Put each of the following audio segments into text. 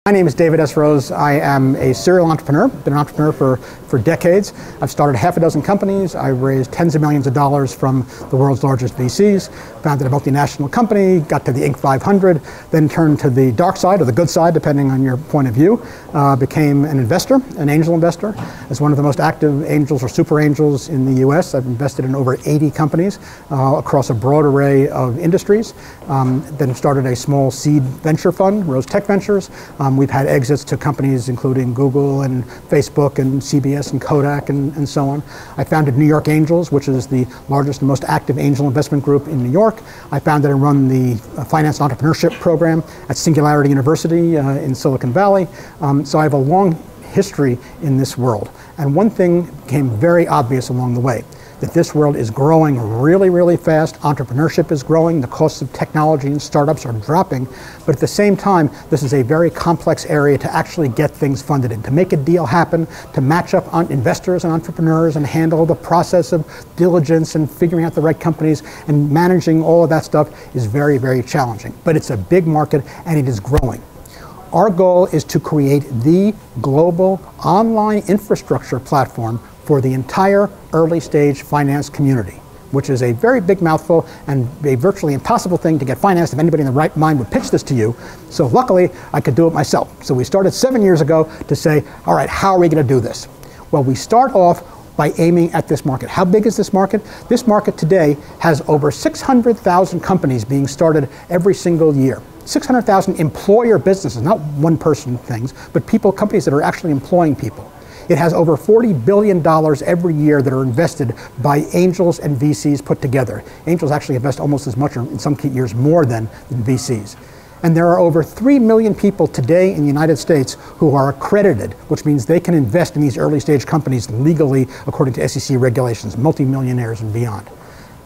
My name is David S. Rose. I am a serial entrepreneur, been an entrepreneur for decades. I've started half a dozen companies. I've raised tens of millions of dollars from the world's largest VCs, founded a multinational company, got to the Inc. 500, then turned to the dark side or the good side, depending on your point of view, became an investor, an angel investor. As one of the most active angels or super angels in the US, I've invested in over 80 companies across a broad array of industries. Then started a small seed venture fund, Rose Tech Ventures. We've had exits to companies including Google and Facebook and CBS and Kodak and so on. I founded New York Angels, which is the largest and most active angel investment group in New York. I founded and run the finance entrepreneurship program at Singularity University in Silicon Valley. So I have a long history in this world. And one thing became very obvious along the way, that this world is growing really, really fast. Entrepreneurship is growing. The costs of technology and startups are dropping. But at the same time, this is a very complex area to actually get things funded in, to make a deal happen, to match up on investors and entrepreneurs and handle the process of diligence and figuring out the right companies and managing all of that stuff is very, very challenging. But it's a big market and it is growing. Our goal is to create the global online infrastructure platform for the entire early stage finance community, which is a very big mouthful and a virtually impossible thing to get financed if anybody in the right mind would pitch this to you. So luckily, I could do it myself. So we started 7 years ago to say, all right, how are we going to do this? Well, we start off by aiming at this market. How big is this market? This market today has over 600,000 companies being started every single year. 600,000 employer businesses, not one-person things, but companies that are actually employing people. It has over $40 billion every year that are invested by angels and VCs put together. Angels actually invest almost as much, or in some years more than VCs. And there are over 3 million people today in the United States who are accredited, which means they can invest in these early stage companies legally according to SEC regulations, multimillionaires and beyond.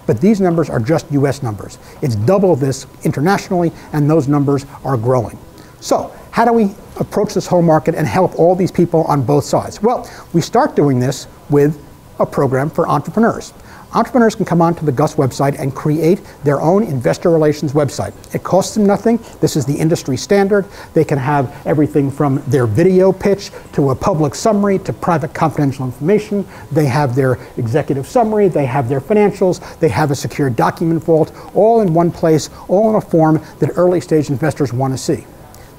But these numbers are just US numbers. It's double this internationally, and those numbers are growing. So how do we approach this whole market and help all these people on both sides? Well, we start doing this with a program for entrepreneurs. Entrepreneurs can come onto the Gust website and create their own investor relations website. It costs them nothing. This is the industry standard. They can have everything from their video pitch to a public summary to private confidential information. They have their executive summary. They have their financials. They have a secure document vault, all in one place, all in a form that early stage investors want to see.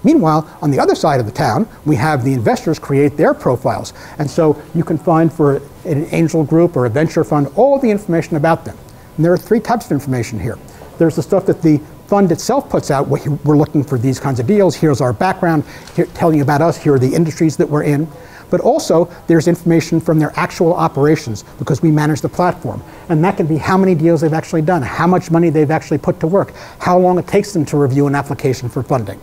Meanwhile, on the other side of the town, we have the investors create their profiles. And so you can find for an angel group or a venture fund all the information about them. And there are three types of information here. There's the stuff that the fund itself puts out. We're looking for these kinds of deals. Here's our background, telling you about us. Here are the industries that we're in. But also, there's information from their actual operations because we manage the platform. And that can be how many deals they've actually done, how much money they've actually put to work, how long it takes them to review an application for funding.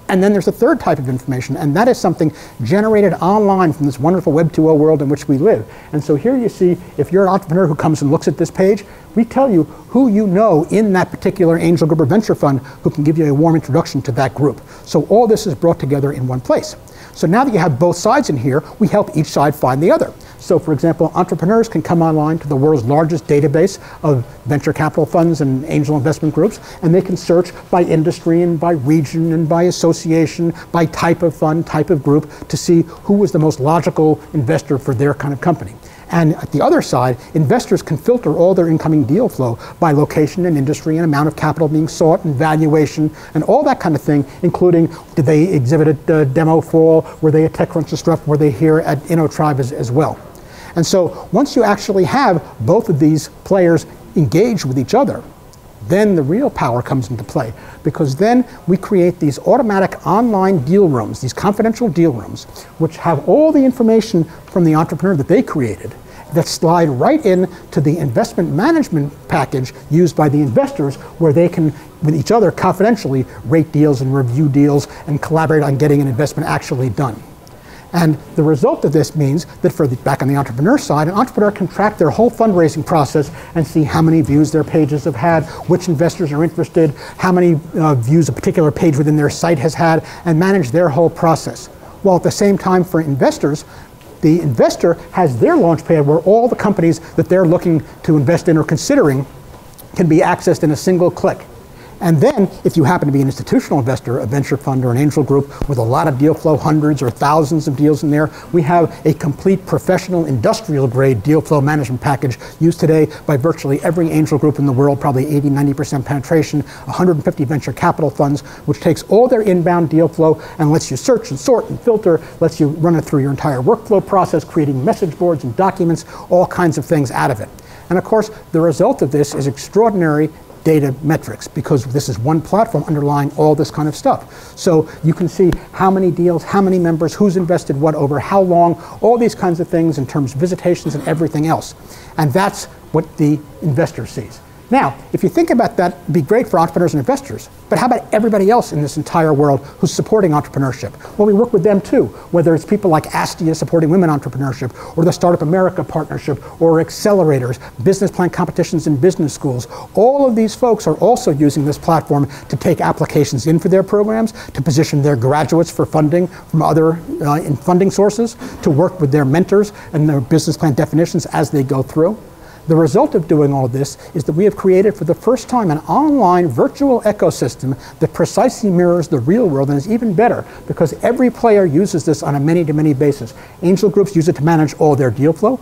And then there's a third type of information, and that is something generated online from this wonderful Web 2.0 world in which we live. And so here you see, if you're an entrepreneur who comes and looks at this page, we tell you who you know in that particular angel group or venture fund who can give you a warm introduction to that group. So all this is brought together in one place. So now that you have both sides in here, we help each side find the other. So for example, entrepreneurs can come online to the world's largest database of venture capital funds and angel investment groups, and they can search by industry and by region and by association, by type of fund, type of group, to see who was the most logical investor for their kind of company. And at the other side, investors can filter all their incoming deal flow by location and industry and amount of capital being sought and valuation and all that kind of thing, including did they exhibit at Demo Fall, were they at TechCrunch and stuff, were they here at Innotribe as well. And so once you actually have both of these players engage with each other, then the real power comes into play, because then we create these automatic online deal rooms, these confidential deal rooms, which have all the information from the entrepreneur that they created that slide right in to the investment management package used by the investors, where they can, with each other, confidentially rate deals and review deals and collaborate on getting an investment actually done. And the result of this means that back on the entrepreneur side, an entrepreneur can track their whole fundraising process and see how many views their pages have had, which investors are interested, how many views a particular page within their site has had, and manage their whole process. While at the same time for investors, the investor has their launchpad where all the companies that they're looking to invest in or considering can be accessed in a single click. And then, if you happen to be an institutional investor, a venture fund or an angel group with a lot of deal flow, hundreds or thousands of deals in there, we have a complete professional industrial grade deal flow management package used today by virtually every angel group in the world, probably 80–90% penetration, 150 venture capital funds, which takes all their inbound deal flow and lets you search and sort and filter, lets you run it through your entire workflow process, creating message boards and documents, all kinds of things out of it. And of course, the result of this is extraordinary data metrics, because this is one platform underlying all this kind of stuff. So you can see how many deals, how many members, who's invested what over how long, all these kinds of things in terms of visitations and everything else. And that's what the investor sees. Now, if you think about that, it'd be great for entrepreneurs and investors, but how about everybody else in this entire world who's supporting entrepreneurship? Well, we work with them too, whether it's people like Astia supporting women entrepreneurship, or the Startup America Partnership, or accelerators, business plan competitions in business schools. All of these folks are also using this platform to take applications in for their programs, to position their graduates for funding from other funding sources, to work with their mentors and their business plan definitions as they go through. The result of doing all this is that we have created for the first time an online virtual ecosystem that precisely mirrors the real world and is even better because every player uses this on a many-to-many basis. Angel groups use it to manage all their deal flow.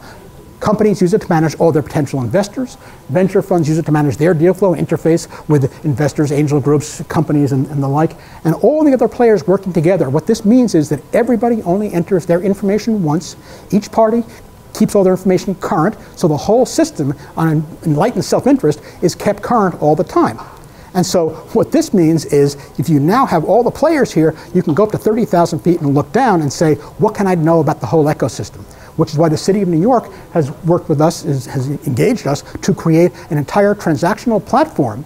Companies use it to manage all their potential investors. Venture funds use it to manage their deal flow, interface with investors, angel groups, companies, and the like. And all the other players working together. What this means is that everybody only enters their information once. Each party keeps all their information current, so the whole system on enlightened self-interest is kept current all the time. And so what this means is if you now have all the players here, you can go up to 30,000 feet and look down and say, what can I know about the whole ecosystem? Which is why the city of New York has worked with us, has engaged us to create an entire transactional platform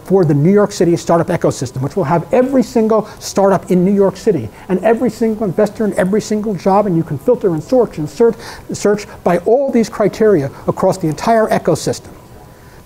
for the New York City startup ecosystem, which will have every single startup in New York City and every single investor and every single job, and you can filter and sort and search by all these criteria across the entire ecosystem.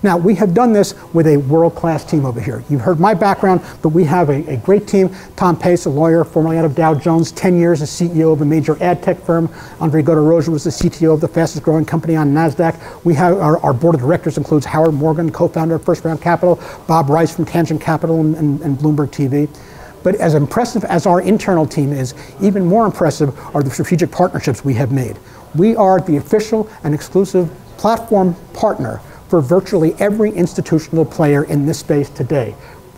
Now, we have done this with a world-class team over here. You've heard my background, but we have a great team. Tom Pace, a lawyer, formerly out of Dow Jones, 10 years as CEO of a major ad tech firm. Andre Godoroja was the CTO of the fastest growing company on NASDAQ. We have our board of directors includes Howard Morgan, co-founder of First Round Capital, Bob Rice from Tangent Capital and Bloomberg TV. But as impressive as our internal team is, even more impressive are the strategic partnerships we have made. We are the official and exclusive platform partner for virtually every institutional player in this space today.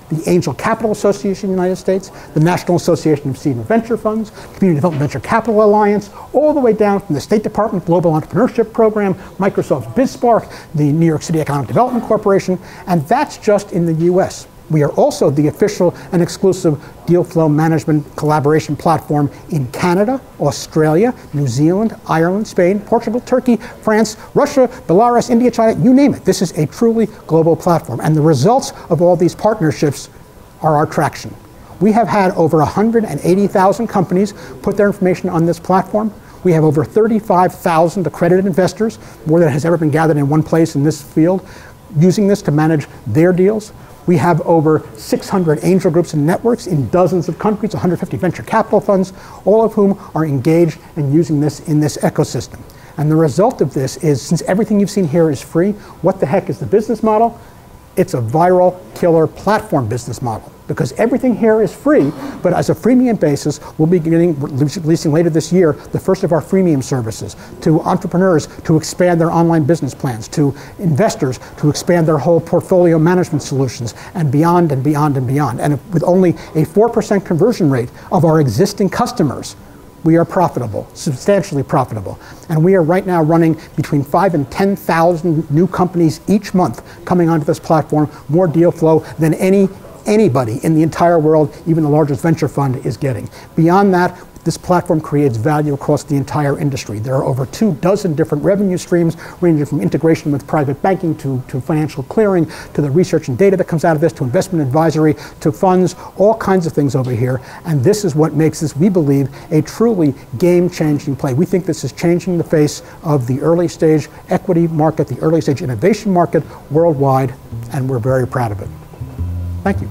The Angel Capital Association in the United States, the National Association of Seed and Venture Funds, Community Development Venture Capital Alliance, all the way down from the State Department Global Entrepreneurship Program, Microsoft's BizSpark, the New York City Economic Development Corporation, and that's just in the US. We are also the official and exclusive deal flow management collaboration platform in Canada, Australia, New Zealand, Ireland, Spain, Portugal, Turkey, France, Russia, Belarus, India, China, you name it. This is a truly global platform. And the results of all these partnerships are our traction. We have had over 180,000 companies put their information on this platform. We have over 35,000 accredited investors, more than has ever been gathered in one place in this field, using this to manage their deals. We have over 600 angel groups and networks in dozens of countries, 150 venture capital funds, all of whom are engaged and using this in this ecosystem. And the result of this is, since everything you've seen here is free, what the heck is the business model? It's a viral killer platform business model. Because everything here is free, but as a freemium basis, we'll be releasing later this year the first of our freemium services to entrepreneurs to expand their online business plans, to investors to expand their whole portfolio management solutions, and beyond and beyond and beyond. And with only a 4% conversion rate of our existing customers, we are profitable, substantially profitable. And we are right now running between 5,000 and 10,000 new companies each month coming onto this platform, more deal flow than anybody in the entire world, even the largest venture fund, is getting. Beyond that, this platform creates value across the entire industry. There are over 24 different revenue streams, ranging from integration with private banking to financial clearing, to the research and data that comes out of this, to investment advisory, to funds, all kinds of things over here. And this is what makes this, we believe, a truly game-changing play. We think this is changing the face of the early stage equity market, the early stage innovation market worldwide, and we're very proud of it. Thank you.